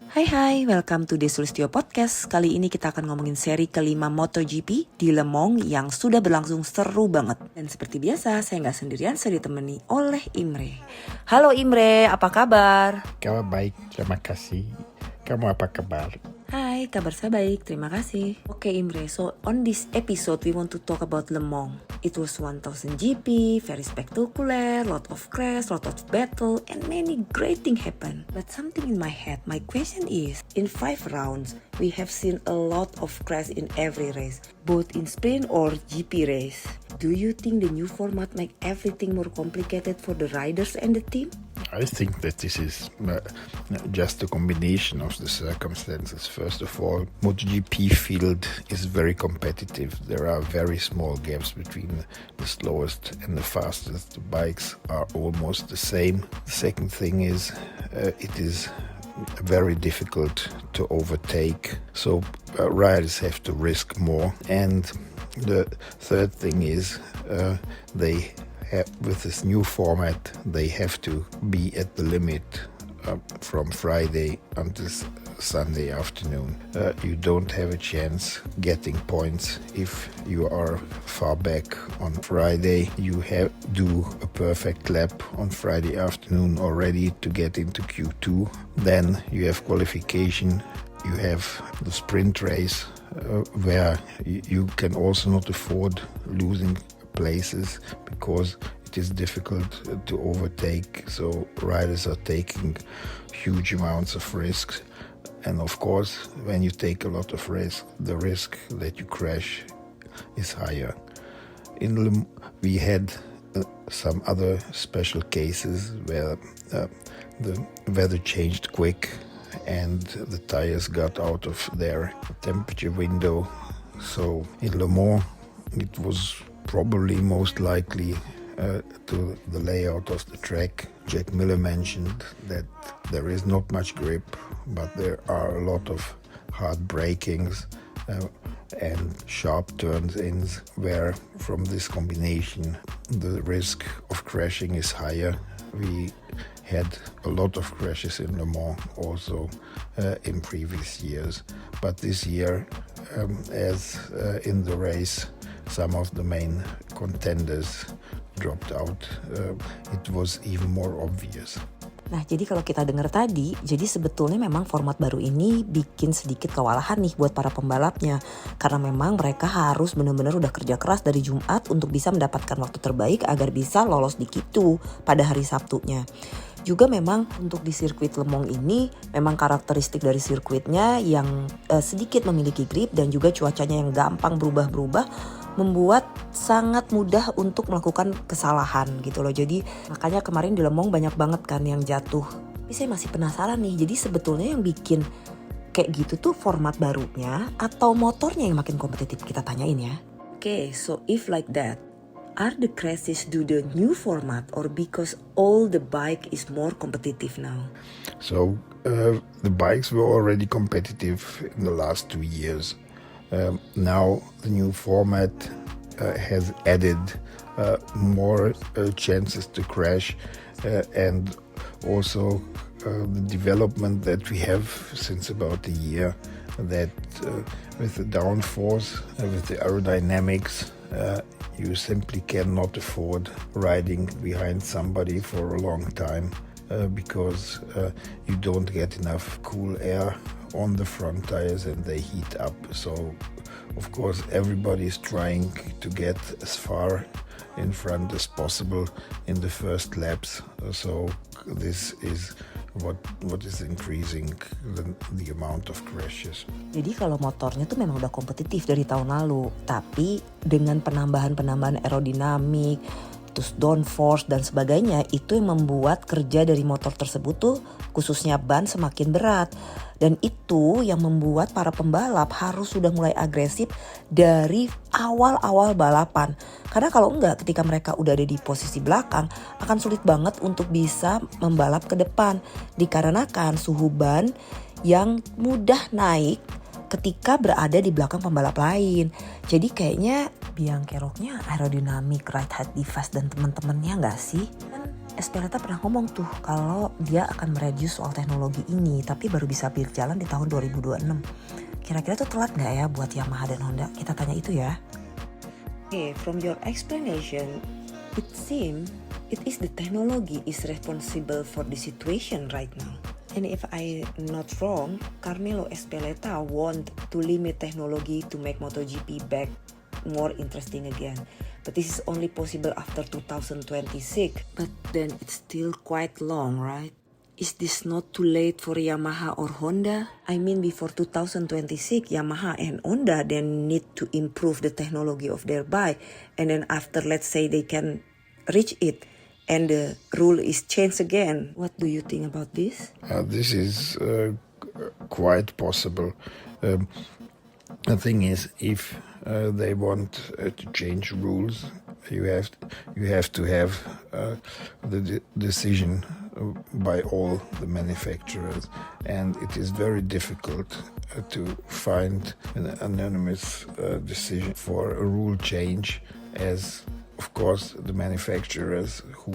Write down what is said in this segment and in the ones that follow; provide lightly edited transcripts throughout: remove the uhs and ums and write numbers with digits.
Hai, welcome to The Sulistyo Podcast. Kali ini kita akan ngomongin seri kelima MotoGP di Le Mans yang sudah berlangsung seru banget. Dan seperti biasa, saya nggak sendirian, saya ditemani oleh Imre. Halo Imre, apa kabar? Kabar baik, terima kasih. Kamu apa kabar? Hai, kabar saya baik, terima kasih. Oke Imre, so on this episode we want to talk about Le Mans. It was 1000 GP, very spectacular, lot of crash, lot of battle, and many great things happen. But something in my head, my question is, in 5 rounds, we have seen a lot of crash in every race, both in sprint or GP race. Do you think the new format make everything more complicated for the riders and the team? I think that this is just a combination of the circumstances. First of all, MotoGP field is very competitive. There are very small gaps between the slowest and the fastest. The bikes are almost the same. The second thing is it is very difficult to overtake, so riders have to risk more. And the third thing is with this new format, they have to be at the limit from Friday until Sunday afternoon. You don't have a chance getting points if you are far back on Friday. You have do a perfect lap on Friday afternoon already to get into Q2. Then you have qualification. You have the sprint race where you can also not afford losing places because it is difficult to overtake, so riders are taking huge amounts of risks. And of course, when you take a lot of risk, the risk that you crash is higher. We had some other special cases where the weather changed quick and the tires got out of their temperature window. So in Le Mans, it was probably most likely to the layout of the track. Jack Miller mentioned that there is not much grip, but there are a lot of hard brakings and sharp turns-ins, where from this combination the risk of crashing is higher. We had a lot of crashes in Le Mans also in previous years, but this year, as in the race, some of the main contenders dropped out. It was even more obvious. Nah, jadi kalau kita dengar tadi, jadi sebetulnya memang format baru ini bikin sedikit kewalahan nih buat para pembalapnya. Karena memang mereka harus benar-benar udah kerja keras dari Jumat untuk bisa mendapatkan waktu terbaik agar bisa lolos di Q2 pada hari Sabtunya. Juga memang untuk di sirkuit Le Mans ini memang karakteristik dari sirkuitnya yang sedikit memiliki grip dan juga cuacanya yang gampang berubah-berubah membuat sangat mudah untuk melakukan kesalahan gitu loh. Jadi makanya kemarin di Le Mans banyak banget kan yang jatuh. Tapi saya masih penasaran nih, jadi sebetulnya yang bikin kayak gitu tuh format barunya atau motornya yang makin kompetitif, kita tanyain ya. Okay, so if like that, are the crashes due to the new format or because all the bike is more competitive now? So the bikes were already competitive in the last 2 years. Now the new format has added more chances to crash and also the development that we have since about a year, that with the downforce, with the aerodynamics, you simply cannot afford riding behind somebody for a long time because you don't get enough cool air on the front tires and they heat up. So of course everybody is trying to get as far in front as possible in the first laps. So this is what is increasing the amount of crashes. Jadi kalau motornya tuh memang udah kompetitif dari tahun lalu, tapi dengan penambahan aerodinamik, terus downforce dan sebagainya, itu yang membuat kerja dari motor tersebut tuh khususnya ban semakin berat. Dan itu yang membuat para pembalap harus sudah mulai agresif dari awal-awal balapan. Karena kalau enggak, ketika mereka udah ada di posisi belakang, akan sulit banget untuk bisa membalap ke depan. Dikarenakan suhu ban yang mudah naik ketika berada di belakang pembalap lain. Jadi kayaknya biang keroknya aerodinamik, ride height device dan teman-temannya enggak sih? Kan Espeleta pernah ngomong tuh kalau dia akan mereduce soal teknologi ini, tapi baru bisa berjalan di tahun 2026. Kira-kira tuh telat nggak ya buat Yamaha dan Honda? Kita tanya itu ya. Okay, from your explanation, it seems it is the technology is responsible for the situation right now. And if I'm not wrong, Carmelo Espeleta want to limit technology to make MotoGP back more interesting again. But this is only possible after 2026. But then it's still quite long, right? Is this not too late for Yamaha or Honda? I mean, before 2026, Yamaha and Honda then need to improve the technology of their bike. And then after, let's say, they can reach it and the rule is changed again. What do you think about this? This is quite possible. The thing is, if they want to change rules, you have to have the decision by all the manufacturers, and it is very difficult to find an anonymous decision for a rule change, as of course the manufacturers who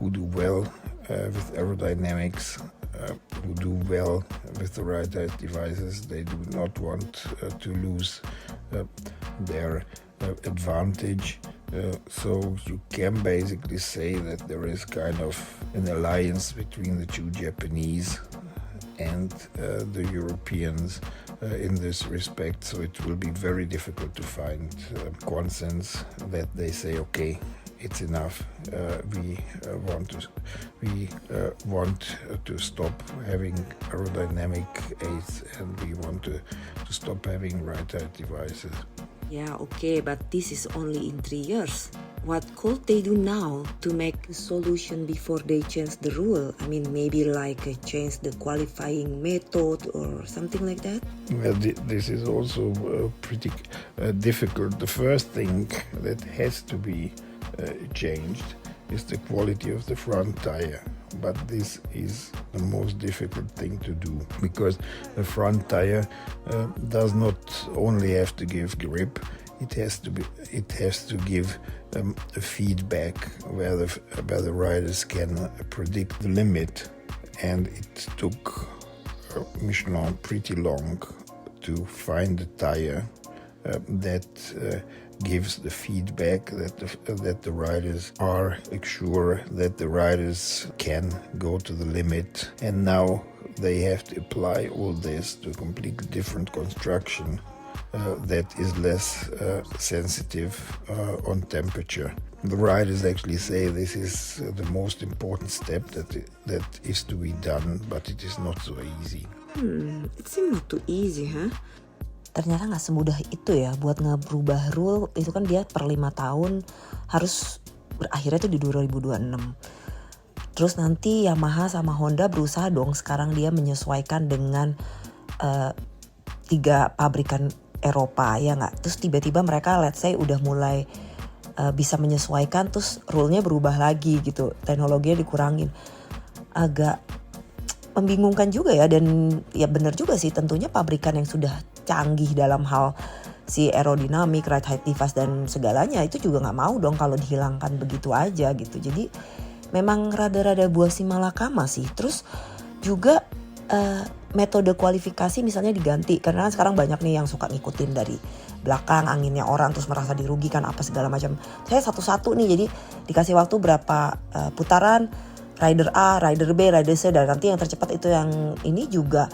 do well with aerodynamics, who do well with the ride-height devices, they do not want to lose their advantage. So you can basically say that there is kind of an alliance between the two Japanese and the Europeans in this respect. So it will be very difficult to find consensus that they say, okay, it's enough. We want to stop having aerodynamic aids, and we want to stop having ride-height devices. Yeah, okay, but this is only in 3 years. What could they do now to make a solution before they change the rule? I mean, maybe like change the qualifying method or something like that? Well, this is also pretty difficult. The first thing that has to be changed is the quality of the front tire. But this is the most difficult thing to do, because the front tire does not only have to give grip, it has to give a feedback where the riders can predict the limit. And it took Michelin pretty long to find a tire that gives the feedback that the riders are sure that the riders can go to the limit. And now they have to apply all this to a completely different construction that is less sensitive on temperature. The riders actually say this is the most important step that is to be done, but it is not so easy. It seems not too easy, huh? Ternyata nggak semudah itu ya buat ngerubah rule. Itu kan dia per 5 tahun harus berakhirnya itu di 2026. Terus nanti Yamaha sama Honda berusaha dong sekarang dia menyesuaikan dengan 3 pabrikan Eropa, ya nggak? Terus tiba-tiba mereka let's say udah mulai bisa menyesuaikan, terus rule-nya berubah lagi gitu, teknologinya dikurangin. Agak membingungkan juga ya, dan ya benar juga sih, tentunya pabrikan yang sudah canggih dalam hal si aerodinamik, ride height device dan segalanya itu juga nggak mau dong kalau dihilangkan begitu aja gitu. Jadi memang rada-rada buah si malakama sih. Terus juga metode kualifikasi misalnya diganti, karena kan sekarang banyak nih yang suka ngikutin dari belakang anginnya orang terus merasa dirugikan apa segala macam. Saya satu-satu nih, jadi dikasih waktu berapa putaran, rider A, rider B, rider C, dan nanti yang tercepat itu yang ini juga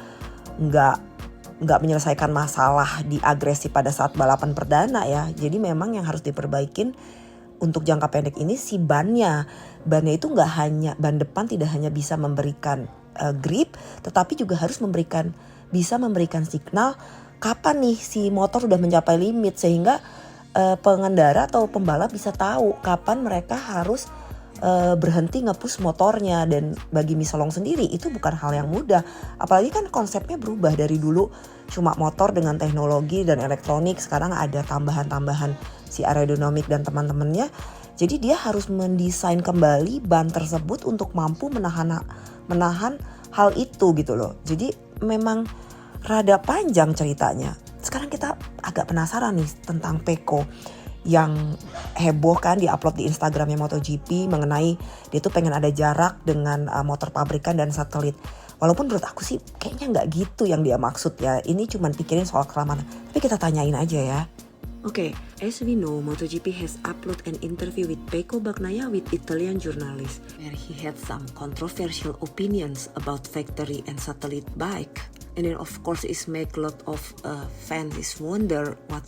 nggak menyelesaikan masalah di agresi pada saat balapan perdana ya. Jadi memang yang harus diperbaikin untuk jangka pendek ini si bannya itu nggak hanya ban depan, tidak hanya bisa memberikan grip, tetapi juga harus bisa memberikan signal kapan nih si motor udah mencapai limit, sehingga pengendara atau pembalap bisa tahu kapan mereka harus berhenti nge-push motornya. Dan bagi Michelin sendiri itu bukan hal yang mudah, apalagi kan konsepnya berubah dari dulu cuma motor dengan teknologi dan elektronik, sekarang ada tambahan-tambahan si aerodinamik dan teman-temannya. Jadi dia harus mendesain kembali ban tersebut untuk mampu menahan hal itu gitu loh. Jadi memang rada panjang ceritanya. Sekarang kita agak penasaran nih tentang Pecco. yang heboh kan diupload di Instagramnya MotoGP mengenai dia tuh pengen ada jarak dengan motor pabrikan dan satelit. Walaupun menurut aku sih kayaknya nggak gitu yang dia maksud ya. Ini cuman pikirin soal keamanan. Tapi kita tanyain aja ya. Okay, as we know, MotoGP has uploaded an interview with Pecco Bagnaia with Italian journalists, where he had some controversial opinions about factory and satellite bike. And then of course it make a lot of fans is wonder what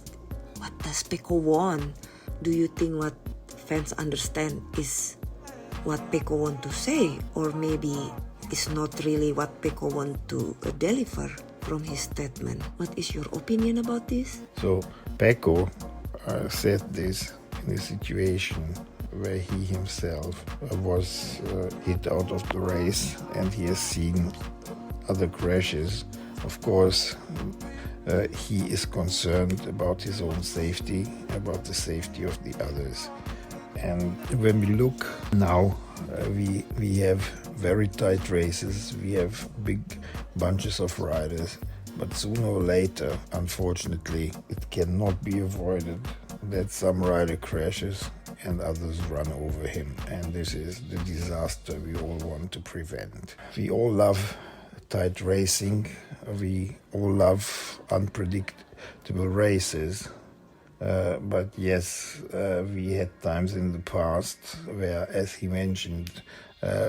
does Pecco want? Do you think what fans understand is what Pecco want to say, or maybe it's not really what Pecco want to deliver from his statement? What is your opinion about this? So Pecco said this in a situation where he himself was hit out of the race and he has seen other crashes. Of course, he is concerned about his own safety, about the safety of the others. And when we look now, we have very tight races, we have big bunches of riders, but sooner or later, unfortunately, it cannot be avoided that some rider crashes and others run over him. And this is the disaster we all want to prevent. We all love tight racing, we all love unpredictable races, but yes, we had times in the past where, as he mentioned,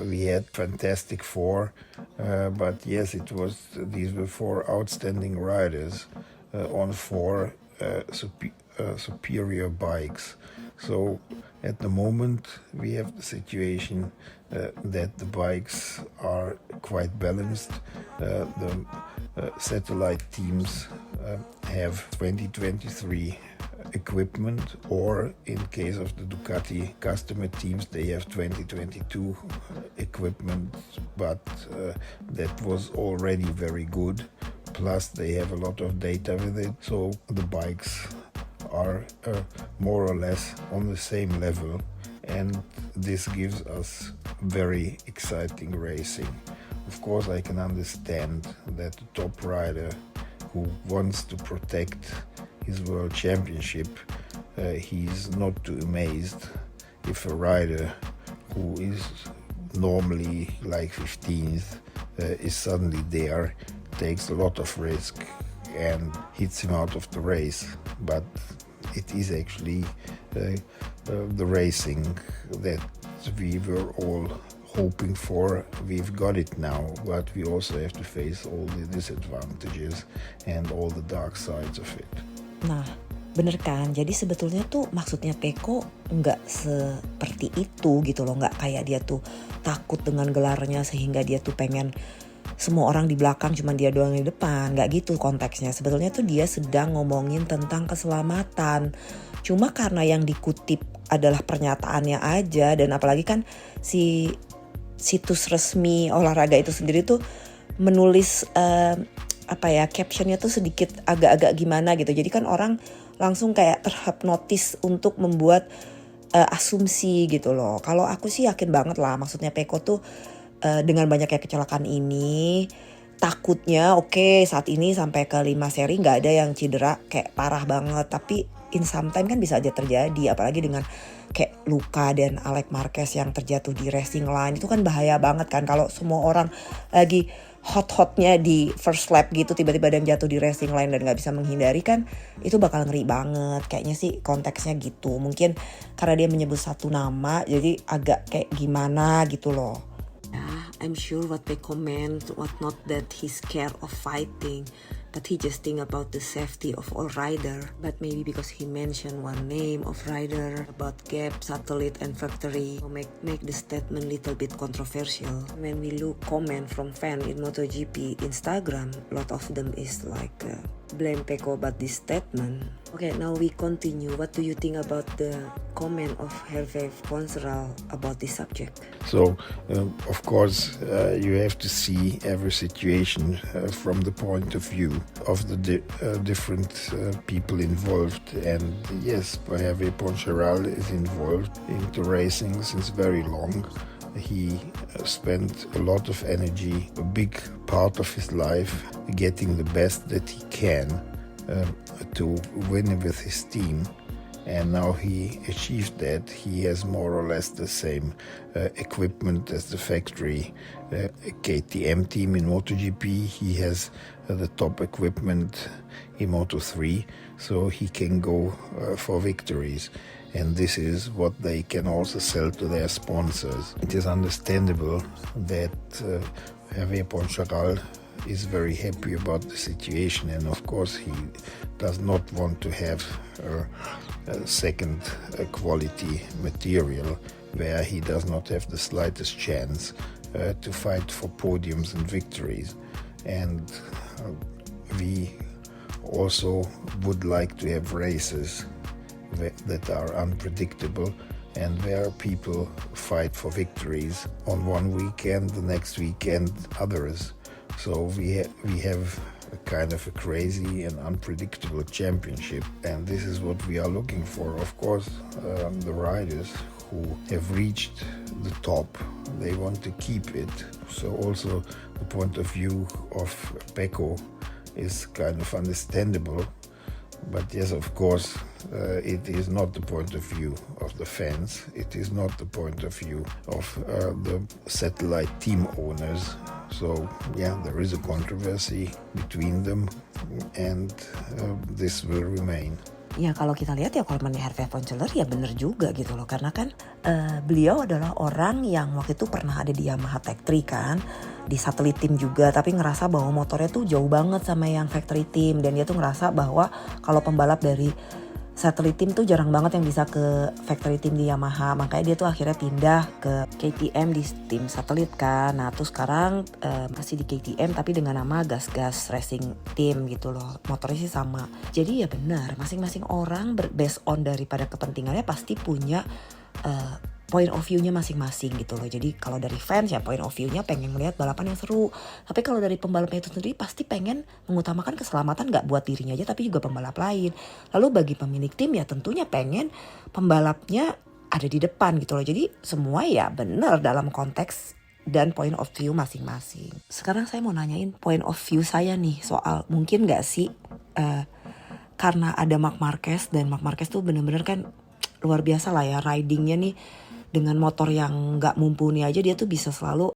we had Fantastic Four, but yes, these were four outstanding riders on four superior bikes. So at the moment we have the situation that the bikes are quite balanced. The satellite teams have 2023 equipment, or in case of the Ducati customer teams, they have 2022 equipment, but that was already very good. Plus they have a lot of data with it, so the bikes are more or less on the same level, and this gives us very exciting racing. Of course, I can understand that the top rider who wants to protect his world championship, he's not too amazed if a rider who is normally like 15th is suddenly there, takes a lot of risk and hits him out of the race. But it is actually the racing that we were all hoping for. We've got it now, but we also have to face all the disadvantages and all the dark sides of it. Nah, bener kan? Jadi sebetulnya tuh maksudnya Pecco nggak seperti itu gitu loh. Nggak kayak dia tuh takut dengan gelarnya sehingga dia tuh pengen semua orang di belakang cuman dia doang di depan. Nggak gitu konteksnya. Sebetulnya tuh dia sedang ngomongin tentang keselamatan. Cuma karena yang dikutip adalah pernyataannya aja, dan apalagi kan si situs resmi olahraga itu sendiri tuh menulis captionnya tuh sedikit agak-agak gimana gitu. Jadi kan orang langsung kayak terhipnotis untuk membuat asumsi gitu loh. Kalau aku sih yakin banget lah, maksudnya Pecco tuh dengan banyaknya kecelakaan ini, takutnya saat ini sampai ke 5 seri gak ada yang cedera kayak parah banget. Tapi in sometime kan bisa aja terjadi, apalagi dengan kayak Luka dan Alex Marquez yang terjatuh di racing line. Itu kan bahaya banget kan, kalau semua orang lagi hot-hotnya di first lap gitu tiba-tiba ada yang jatuh di racing line dan gak bisa menghindari kan, itu bakal ngeri banget. Kayaknya sih konteksnya gitu. Mungkin karena dia menyebut satu nama jadi agak kayak gimana gitu loh. I'm sure what they comment, what not that he's scared of fighting, but he just think about the safety of all rider. But maybe because he mentioned one name of rider about gap, satellite and factory, make the statement little bit controversial. When we look comment from fan in MotoGP Instagram, a lot of them is like blame Pecco about this statement. Okay, now we continue. What do you think about the comment of Hervé Fonseral about this subject? So, of course, you have to see every situation from the point of view of the different people involved. And yes, Hervé Fonseral is involved into racing since very long. He spent a lot of energy, a big part of his life, getting the best that he can to win with his team. and now he achieved that. He has more or less the same equipment as the factory KTM team in MotoGP. He has the top equipment in Moto3, so he can go for victories. And this is what they can also sell to their sponsors. It is understandable that Hervé Poncharal is very happy about the situation, and of course he does not want to have a second quality material where he does not have the slightest chance to fight for podiums and victories. And we also would like to have races that are unpredictable and where people fight for victories on one weekend, the next weekend others. So we have a kind of a crazy and unpredictable championship, and this is what we are looking for. Of course, the riders who have reached the top, they want to keep it. So also the point of view of Pecco is kind of understandable. But yes, of course, it is not the point of view of the fans. It is not the point of view of the satellite team owners. So yeah, there is a controversy between them, and this will remain. Ya kalau kita lihat ya komennya Hervé Poncharal ya bener juga gitu loh. Karena kan beliau adalah orang yang waktu itu pernah ada di Yamaha Tech 3 kan. Di satelit team juga, tapi ngerasa bahwa motornya tuh jauh banget sama yang factory team. Dan dia tuh ngerasa bahwa kalau pembalap dari satelit team tuh jarang banget yang bisa ke factory team di Yamaha. Makanya dia tuh akhirnya pindah ke KTM di tim satelit kan. Nah tuh sekarang masih di KTM tapi dengan nama Gas Gas Racing Team gitu loh. Motornya sih sama. Jadi ya benar, masing-masing orang based on daripada kepentingannya pasti punya point of view-nya masing-masing gitu loh. Jadi kalau dari fans ya point of view-nya pengen melihat balapan yang seru. Tapi kalau dari pembalapnya itu sendiri pasti pengen mengutamakan keselamatan gak buat dirinya aja tapi juga pembalap lain. Lalu bagi pemilik tim ya tentunya pengen pembalapnya ada di depan gitu loh. Jadi semua ya benar dalam konteks dan point of view masing-masing. Sekarang saya mau nanyain point of view saya nih soal mungkin gak sih karena ada Marc Marquez, dan Marc Marquez tuh bener-bener kan luar biasa lah ya ridingnya nih. Dengan motor yang gak mumpuni aja dia tuh bisa selalu